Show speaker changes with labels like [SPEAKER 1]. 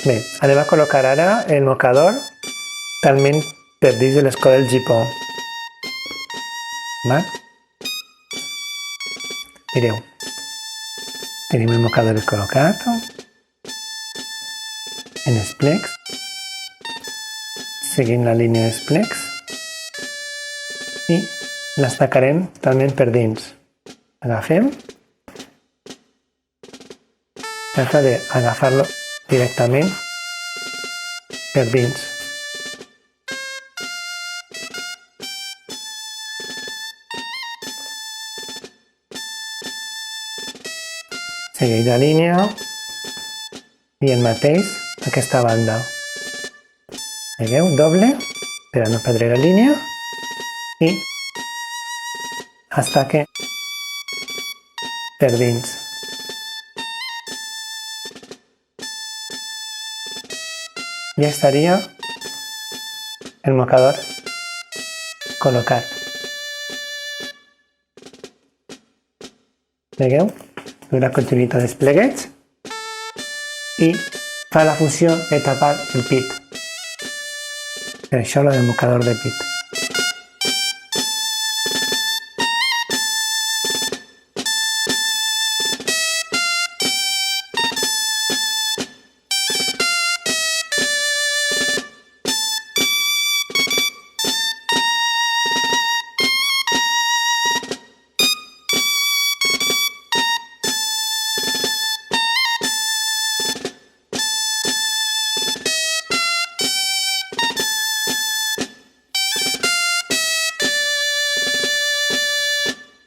[SPEAKER 1] Bé, anem a col·locar ara el mocador talment per dins de l'escó del gipó. Mireu, tenim el mocador col·locat en els plecs, seguint la línia dels plecs i l'estacarem talment per dins. Agafem, tracta d'agafar-lo directament per dins. Segueix la línia i el mateix aquesta banda. Veieu? Doble per a no perdre la línia i estaque per dins. Ja estaria el mocador col·locat. Veieu? Dona continuïtat dels pleguets i fa la funció de tapar el pit. Per això el mocador de pit.